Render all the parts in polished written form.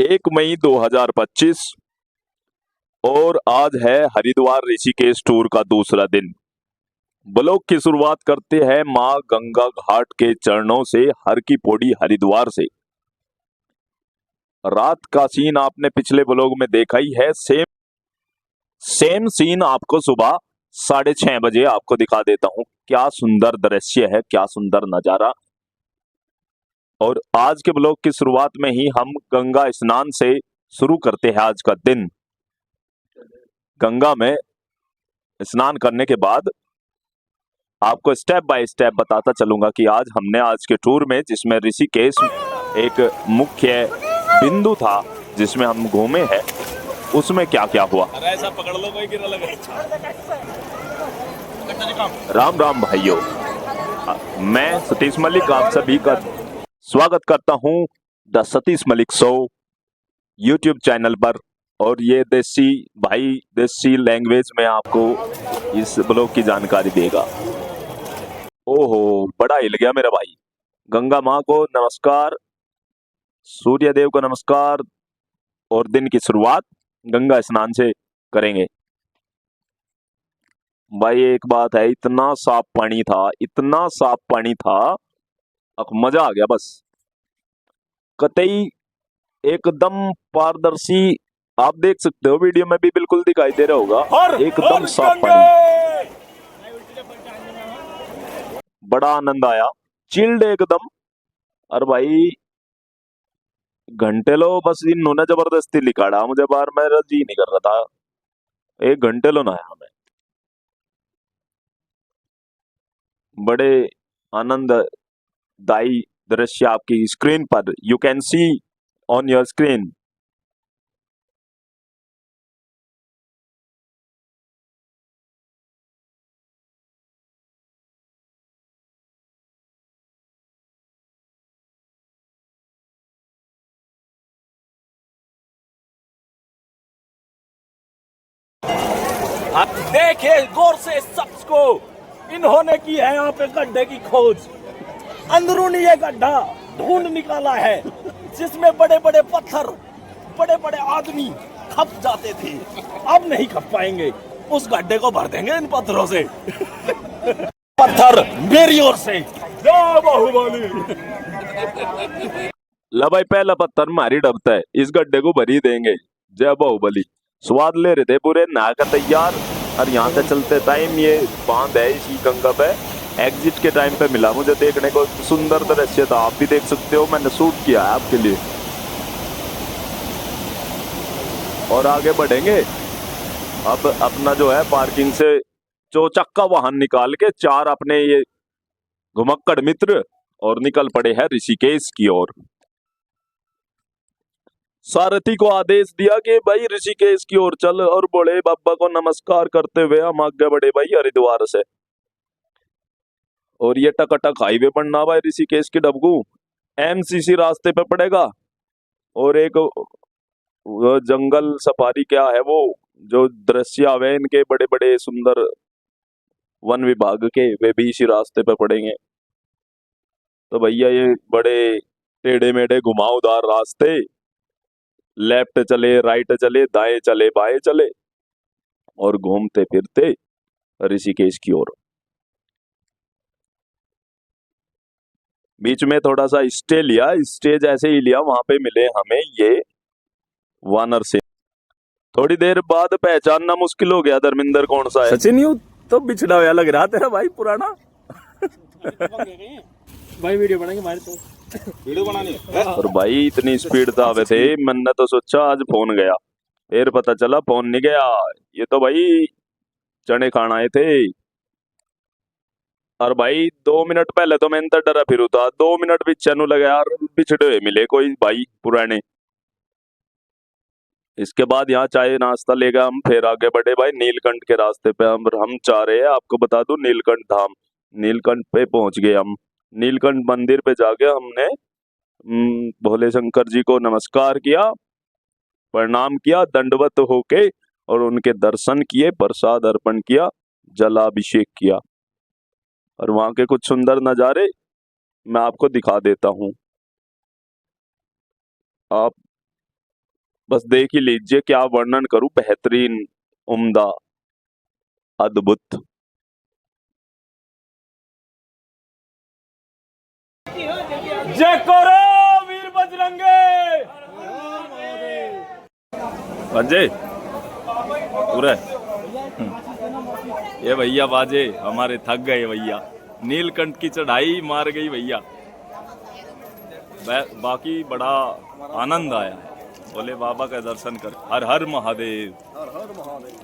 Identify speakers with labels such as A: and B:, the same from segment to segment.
A: 1 मई 2025 और आज है हरिद्वार ऋषिकेश टूर का दूसरा दिन। ब्लॉग की शुरुआत करते हैं मां गंगा घाट के चरणों से, हर की पौड़ी हरिद्वार से। रात का सीन आपने पिछले ब्लॉग में देखा ही है। सेम सीन आपको सुबह 6:30 बजे आपको दिखा देता हूं। क्या सुंदर दृश्य है, क्या सुंदर नजारा। और आज के ब्लॉग की शुरुआत में ही हम गंगा स्नान से शुरू करते हैं आज का दिन। गंगा में स्नान करने के बाद आपको स्टेप बाय स्टेप बताता चलूंगा कि आज के टूर में, जिसमें ऋषिकेश एक मुख्य बिंदु था जिसमें हम घूमे हैं, उसमें क्या क्या हुआ।
B: ऐसा पकड़ लो कोई गिरा लगे।
A: राम राम भाइयों, मैं सतीश मलिक आप सभी का स्वागत करता हूं the Satish Malik show YouTube channel पर। और ये देसी भाई देसी लैंग्वेज में आपको इस ब्लॉग की जानकारी देगा। ओहो, बड़ा हिल गया मेरा भाई। गंगा माँ को नमस्कार, सूर्य देव को नमस्कार। और दिन की शुरुआत गंगा स्नान से करेंगे। भाई एक बात है, इतना साफ पानी था, इतना साफ पानी था, अब मजा आ गया बस। कतई एकदम पारदर्शी, आप देख सकते हो वीडियो में भी बिल्कुल दिखाई दे रहा होगा, एकदम साफ पानी। बड़ा आनंद आया, चिल्ड एकदम। और भाई घंटे लो बस इन्होंने जबरदस्ती लिखाड़ा मुझे बाहर, मेरा जी नहीं कर रहा था। 1 घंटे लो नहाया मैं। बड़े आनंददायी दृश्य आपकी स्क्रीन पर, you can see on your screen.
B: आप देखिए गौर से शख्स को, इन्होंने की है यहाँ पे गड्ढे की खोज। अंदरूनी ये गड्ढा ढूंढ निकाला है जिसमें बड़े बड़े पत्थर, बड़े बड़े आदमी खप जाते थे। अब नहीं खप पाएंगे, उस गड्ढे को भर देंगे इन पत्थरों से। पत्थर मेरी ओर से, जय बाहुबली।
A: ला भाई, पहला पत्थर मारी डबता है, इस गड्ढे को भरी देंगे, जय बाहुबली। स्वाद ले रहे थे पूरे नहा का तैयार। और यहाँ से चलते टाइम ये बांध है इसी गंगा पे, एग्जिट के टाइम पे मिला मुझे देखने को। सुंदर दृश्य था, आप भी देख सकते हो, मैंने शूट किया है आपके लिए। और आगे बढ़ेंगे। अब अपना जो है पार्किंग से चौचक्का वाहन निकाल के 4 अपने ये घुमक्कड़ मित्र और निकल पड़े हैं ऋषिकेश की ओर। सारथी को आदेश दिया कि भाई ऋषिकेश की ओर चल, और बड़े बाबा को नमस्कार करते हुए हम आगे बढ़े भाई हरिद्वार से। और ये टकटक हाईवे पड़ना भाई ऋषिकेश की डबगू एमसीसी रास्ते पे पड़ेगा। और एक वो जंगल सफारी क्या है वो, जो दृश्य आवे इनके बड़े बड़े सुंदर वन विभाग के, वे भी इसी रास्ते पे पड़ेंगे। तो भैया ये बड़े टेढ़े मेढ़े घुमावदार रास्ते, लेफ्ट चले राइट चले दाएं चले बाएं चले, और घूमते फिरते ऋषिकेश की ओर। बीच में थोड़ा सा स्टे लिया, स्टे जैसे ही लिया वहां पे मिले हमें ये वानर से। थोड़ी देर बाद पहचानना मुश्किल हो गया धर्मिंदर कौन सा है।
B: सचिन यू तो बिछड़ा हुआ लग रहा तेरा भाई पुराना। भाई वीडियो बनाएंगे हमारे, तो वीडियो बनानी।
A: और भाई इतनी स्पीड था आवे थे, मैंने तो सोचा आज फोन गया, फिर पता चला फोन नहीं गया, ये तो भाई चने खान आए थे। और भाई 2 मिनट पहले तो मैं इंतर डरा फिरू था, 2 मिनट पीछे नु लगे यार, पिछड़े हुए मिले कोई भाई पुराने। इसके बाद यहाँ चाय नाश्ता लेगा, हम फिर आगे बढ़े भाई नीलकंठ के रास्ते पे। हम चाह रहे हैं, आपको बता दूं, नीलकंठ धाम। नीलकंठ पे पहुंच गए हम। नीलकंठ मंदिर पे जाके हमने भोले शंकर जी को नमस्कार किया, प्रणाम किया दंडवत होके, और उनके दर्शन किए, प्रसाद अर्पण किया, जलाभिषेक किया। और वहां के कुछ सुंदर नजारे मैं आपको दिखा देता हूं। आप बस देख ही लीजिए, क्या वर्णन करूं, बेहतरीन, उम्दा, अद्भुत।
B: जय करो वीर बजरंगे।
A: बाजे पूरा ये भैया बाजे हमारे थक गए भैया, नीलकंठ की चढ़ाई मार गई भैया। बाकी बड़ा आनंद आया है, बोले बाबा का दर्शन कर। हर हर महादेव।
B: हर हर महादेव।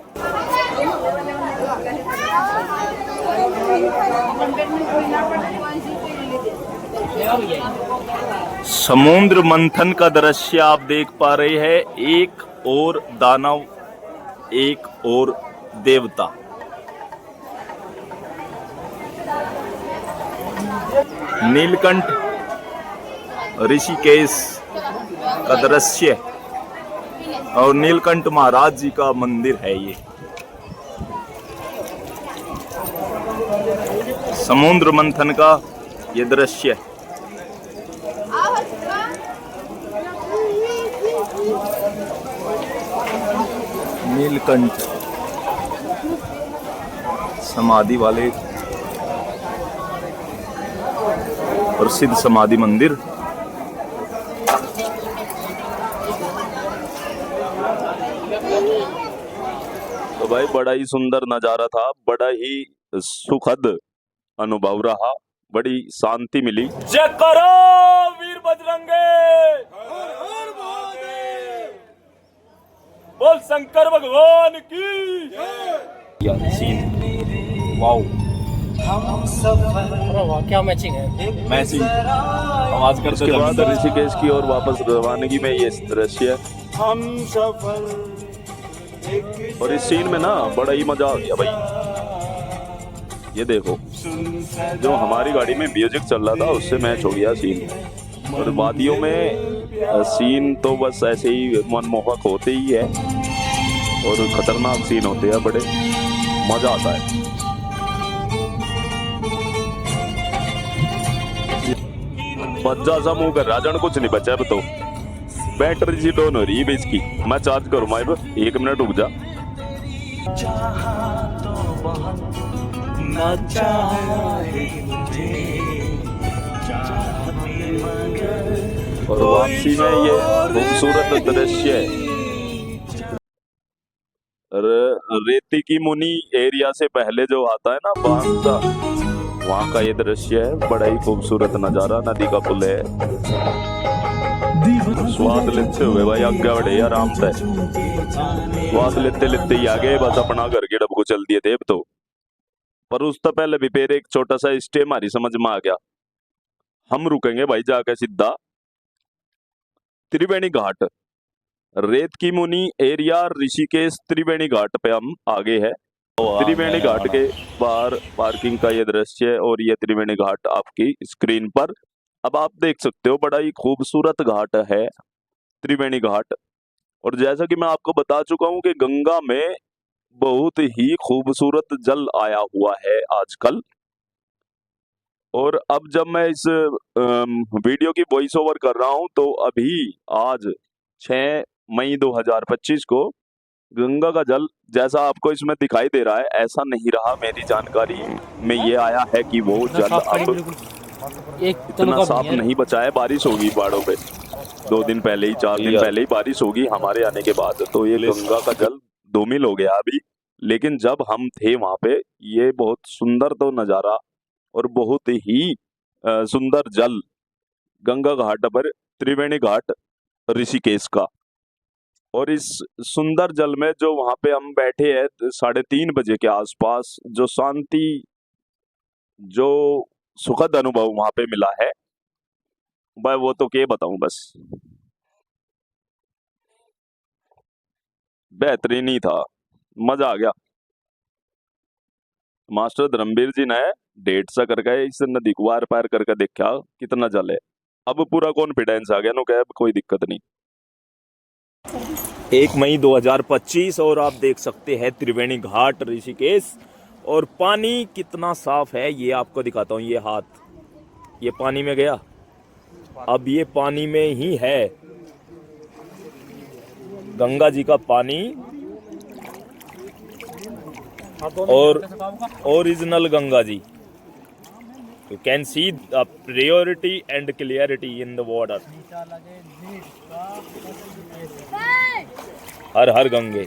A: समुद्र मंथन का दृश्य आप देख पा रहे हैं, एक और दानव, एक और देवता। नीलकंठ ऋषिकेश का दृश्य और नीलकंठ महाराज जी का मंदिर है ये। समुद्र मंथन का ये दृश्य। नीलकंठ समाधि वाले प्रसिद्ध समाधि मंदिर। तो भाई बड़ा ही सुंदर नजारा था, बड़ा ही सुखद अनुभव रहा, बड़ी शांति मिली।
B: जय करो वीर बजरंगे। हर हर महादेव। बोल शंकर भगवान की
A: सीन वाओ,
B: क्या मैचिंग है,
A: मैचिंग आवाज करते। उसके बाद ऋषिकेश की ओर वापस रवानगी में ये दृश्य,
B: हम सफल।
A: और इस सीन में ना बड़ा ही मजा आ गया भाई। ये देखो, जो हमारी गाड़ी में म्यूजिक चल रहा था उससे मैच हो गया सीन। और वादियों में सीन तो बस ऐसे ही मनमोहक होते ही है और खतरनाक सीन होते हैं, बड़े मजा आता है। बच्चा सा मुंह कर राजन, कुछ नहीं बचा अब तो। बैटरी सी डाउन हो रही है इसकी, मैं चार्ज करूँ माइब, 1 मिनट रुक जा। और वापसी में ये खूबसूरत दृश्य रेती की मुनी एरिया से पहले जो आता है ना बांध का, वहाँ का ये दृश्य है। बड़ा ही खूबसूरत नजारा, नदी का पुल है। स्वाद लेते हुए भाई आगे बढ़े आराम से, स्वाद लेते लेते ही आगे बस अपना घर के डब्बू चल दिए थे अब तो। पर उससे पहले भी फिर एक छोटा सा स्टे हमारी समझ में आ गया। हम रुकेंगे भाई जाके सीधा त्रिवेणी घाट, रेत की मुनी एरिया ऋषिकेश त्रिवेणी घाट पे हम आगे है। त्रिवेणी घाट के बाहर पार्किंग का ये दृश्य है और ये त्रिवेणी घाट आपकी स्क्रीन पर अब आप देख सकते हो। बड़ा ही खूबसूरत घाट है त्रिवेणी घाट। और जैसा कि मैं आपको बता चुका हूं कि गंगा में बहुत ही खूबसूरत जल आया हुआ है आजकल। और अब जब मैं इस वीडियो की वॉइस ओवर कर रहा हूं तो अभी आज 6 मई 2025 को गंगा का जल जैसा आपको इसमें दिखाई दे रहा है ऐसा नहीं रहा। मेरी जानकारी में ये आया है कि वो जल अब इतना साफ नहीं बचा है। बारिश होगी पहाड़ों पे 2 दिन पहले ही, 4 दिन पहले ही बारिश होगी हमारे आने के बाद, तो ये गंगा का जल धूमिल हो गया अभी। लेकिन जब हम थे वहां पे ये बहुत सुंदर तो नजारा और बहुत ही सुंदर जल गंगा घाट पर, त्रिवेणी घाट ऋषिकेश का। और इस सुंदर जल में जो वहां पे हम बैठे हैं 3:30 बजे के आसपास, जो शांति, जो सुखद अनुभव वहां पे मिला है भाई वो तो क्या बताऊं, बस बेहतरीन ही था, मजा आ गया। मास्टर धर्मवीर जी ने 150 करके इस नदी को आर पार करके देखा कितना जल है। अब पूरा कॉन्फिडेंस आ गया नो, कह कोई दिक्कत नहीं। 1 मई 2025 और आप देख सकते हैं त्रिवेणी घाट ऋषिकेश। और पानी कितना साफ है ये आपको दिखाता हूँ। ये हाथ ये पानी में गया, अब ये पानी में ही है। गंगा जी का पानी और original Ganga ji. You can see the purity and clarity in the water. Her her Gange.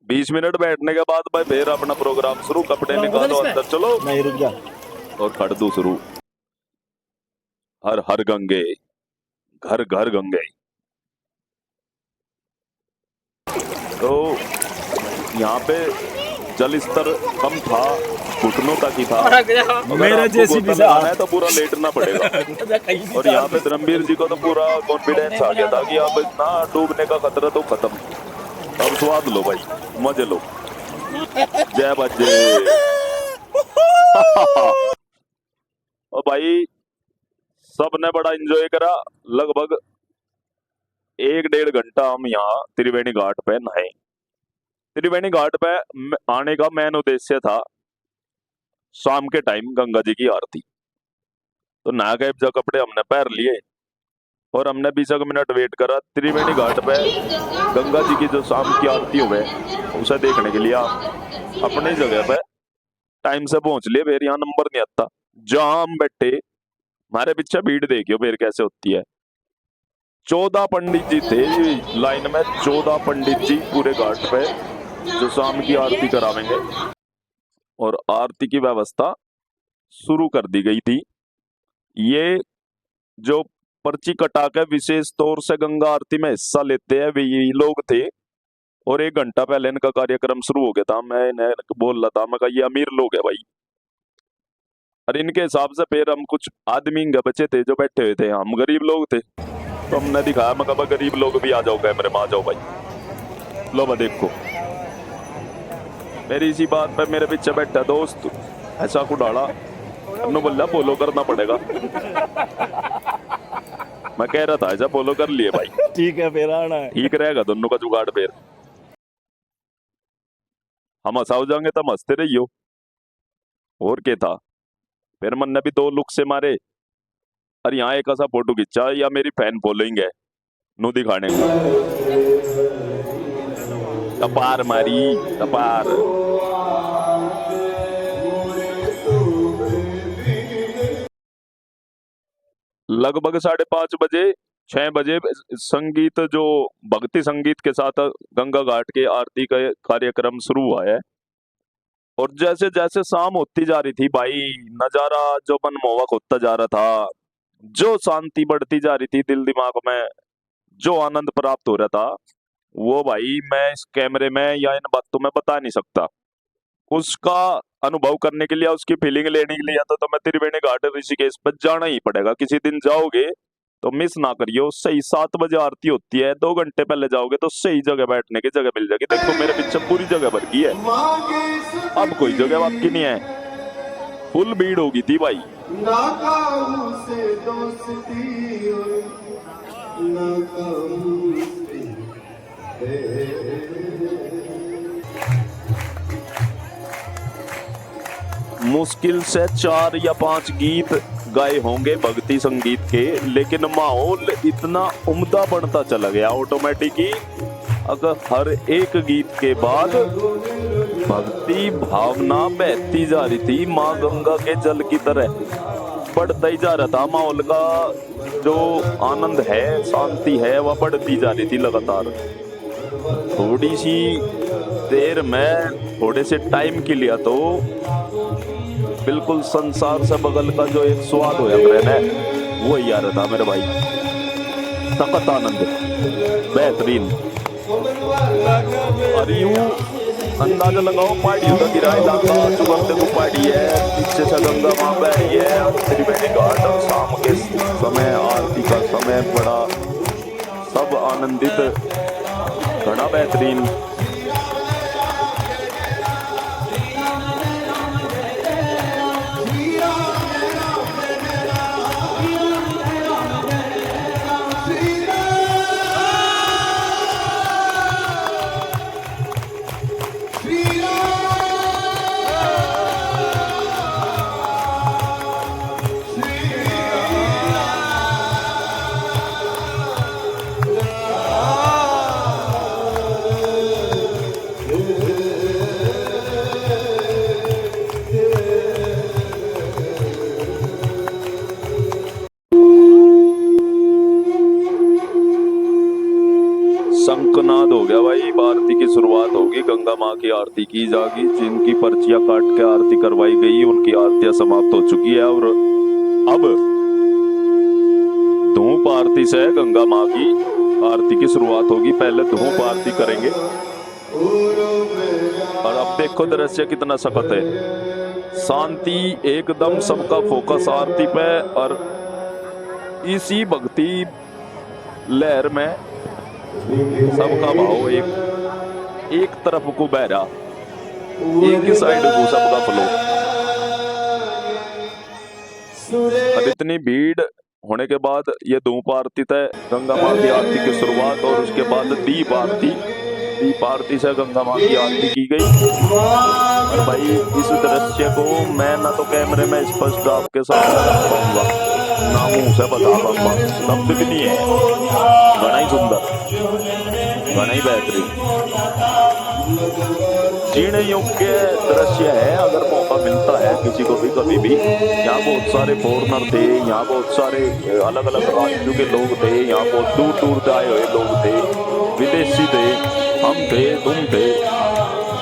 A: 20 minute बैठने के बाद भाई फिर अपना प्रोग्राम शुरू. कपड़े निकालो, अंदर चलो.
B: नहीं, रुक जा.
A: और कर दो शुरू. हर हर गंगे, घर घर गंगे. तो यहाँ पे जल स्तर कम था, घुटनों तक ही था.
B: मेरे जैसी भी
A: आना है तो पूरा लेटना पड़ेगा. और यहाँ पे धर्मवीर जी को तो पूरा कॉन्फिडेंस आ गया था कि अब इतना डूबने का खतरा तो खत्म. अब स्वाद लो भाई, मजे लो. जय बच्चे. और भाई सबने बड़ा एंजॉय करा. लगभग 1-1.5 घंटा हम यहाँ त्रिवेणी घाट पे नहाए. त्रिवेणी घाट पे आने का मेन उद्देश्य था शाम के टाइम गंगा जी की आरती. तो नहा गए जब कपड़े हमने पहन लिए और हमने 20 मिनट वेट करा. त्रिवेणी घाट पे गंगा जी की जो शाम की आरती हुए उसे देखने के लिए आप अपनी जगह पे टाइम से पहुंच लिए. फिर यहाँ नंबर नहीं आता. जहां हम बैठे हमारे पीछे भीड़ देखियो फिर कैसे होती है. 14 पंडित जी थे लाइन में. 14 पंडित जी पूरे घाट पे जो शाम की आरती करावेंगे. और आरती की व्यवस्था शुरू कर दी गई थी. ये जो पर्ची कटा के विशेष तौर से गंगा आरती में हिस्सा लेते हैं वे यही लोग थे. और 1 घंटा पहले इनका कार्यक्रम शुरू हो गया था. मैं इन्हें बोल रहा था, मैं कहा ये अमीर लोग है भाई. और इनके हिसाब से फिर हम कुछ आदमी बचे थे जो बैठे हुए थे, हम गरीब लोग थे. तो हमने दिखाया, मैं कहा गरीब लोग भी आ जाओ कैमरे में, आ जाओ भाई. लो मैं देखो. मेरी इसी बात पे मेरे पीछे बैठा दोस्त ऐसा को डाला. हमने बोला फॉलो करना पड़ेगा. मैं कह रहा था ऐसा फॉलो कर लिए भाई.
B: ठीक है, फिर आना है.
A: ठीक रहेगा दोनों का जुगाड़. फिर हम हंसा हो जाएंगे तब हंसते रहियो. और क्या था. फिर मन ने भी 2 लुक से मारे. और यहाँ एक ऐसा फोटो खींचा या मेरी फैन फॉलोइंग है नु दिखाने का. टपार मारी टपार. लगभग 5:30 बजे 6 बजे संगीत जो भक्ति संगीत के साथ गंगा घाट के आरती का कार्यक्रम शुरू हुआ है. और जैसे जैसे शाम होती जा रही थी भाई नजारा जो मनमोहक होता जा रहा था. जो शांति बढ़ती जा रही थी दिल दिमाग में, जो आनंद प्राप्त हो रहा था वो भाई मैं इस कैमरे में या इन बातों में बता नहीं सकता. उसका अनुभव करने के लिए, उसकी फीलिंग लेने के लिए तो मैं त्रिवेणी घाट ऋषिकेश पर जाना ही पड़ेगा. किसी दिन जाओगे तो मिस ना करियो. सही 7 बजे आरती होती है. 2 घंटे पहले जाओगे तो सही जगह बैठने की जगह मिल जाएगी. देखो मेरे पीछे पूरी जगह भर गई है. अब कोई जगह बाकी नहीं है. फुल भीड़ होगी थी भाई. मुश्किल से 4 या 5 गीत गाए होंगे भक्ति संगीत के. लेकिन माहौल इतना उम्दा बनता चला गया ऑटोमेटिक ही. अगर हर एक गीत के बाद भक्ति भावना बहती जा रही थी माँ गंगा के जल की तरह. बढ़ता ही जा रहा था माहौल का जो आनंद है, शांति है, वह बढ़ती जा रही थी लगातार. थोड़ी सी देर में, थोड़े से टाइम के लिए तो बिल्कुल संसार से बगल का जो एक स्वाद हो जाता है वो ही आ रहा था मेरे भाई. सख्त आनंद, बेहतरीन. और यूं अंदाजा लगाओ पहाड़ियों का गिरा इलाका. चुगमते को पहाड़ी है, पीछे से गंगा मां बह रही है. और त्रिवेणी घाट और शाम के समय आरती का समय बड़ा सब आनंदित, बड़ा बेहतरीन. का नाद हो गया भाई। आरती की शुरुआत होगी, गंगा माँ की आरती की जाएगी। जिनकी पर्चियां काट के आरती करवाई गई उनकी आरतियां समाप्त हो चुकी है और अब धूप आरती से गंगा माँ की आरती की शुरुआत होगी। पहले धूप आरती करेंगे और अब देखो दृश्य कितना सख्त है। शांति एकदम, सबका फोकस आरती पे और इसी भक्ति लहर में सबका भाव एक तरफ को बह रहा, एक ही साइड को सबका फ्लो। और इतनी भीड़ होने के बाद ये धूप आरती तय गंगा माँ की आरती की शुरुआत और उसके बाद दीप आरती से गंगा माँ की आरती की गई। और भाई इस दृश्य को मैं ना तो कैमरे में स्पष्ट आपके सामने रख पाऊंगा, ना मुंह से बता पाऊंगा, शब्द भी नहीं है। बड़ा ही सुंदर, बड़ा ही बेहतरीन, जीने योग्य दृश्य है। अगर मौका मिलता है किसी को भी कभी भी। यहाँ बहुत सारे फॉरनर थे, यहाँ बहुत सारे अलग अलग राज्यों के लोग थे, यहाँ बहुत दूर दूर से आए हुए लोग थे, विदेशी थे, हम थे, तुम थे।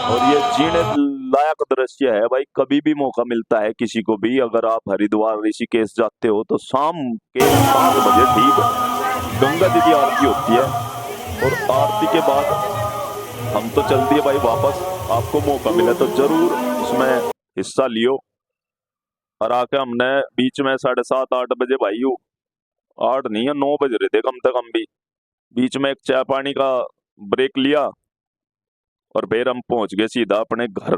A: और ये जीने लायक दृश्य है भाई। कभी भी मौका मिलता है किसी को भी, अगर आप हरिद्वार ऋषिकेश जाते हो तो शाम के 7 बजे ठीक गंगा जी की आरती होती है। और आरती के बाद हम तो चल दिए भाई वापस। आपको मौका मिले तो जरूर उसमें हिस्सा लियो। और आके हमने बीच में 7:30-8 बजे भाई 8 नहीं है 9 बज रहे थे कम से कम भी, बीच में एक चाय पानी का ब्रेक लिया और फिर हम पहुंच गए सीधा अपने घर।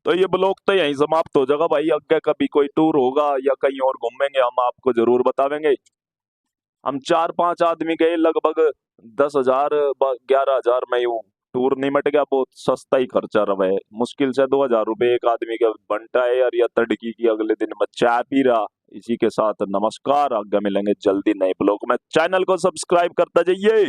A: तो ये ब्लॉग तो यहीं समाप्त हो जाएगा भाई। आगे कभी कोई टूर होगा या कहीं और घूमेंगे हम आपको जरूर बतावेंगे। हम 4-5 आदमी गए, लगभग 10,000 11,000 में यूं टूर नहीं मट गया। बहुत सस्ता ही खर्चा रहा है, मुश्किल से 2,000 रुपए एक आदमी का बनता है। और यह तड़की की अगले दिन में चाय पी रहा। इसी के साथ नमस्कार, आगे मिलेंगे जल्दी नए ब्लॉग में। चैनल को सब्सक्राइब करता जाइए।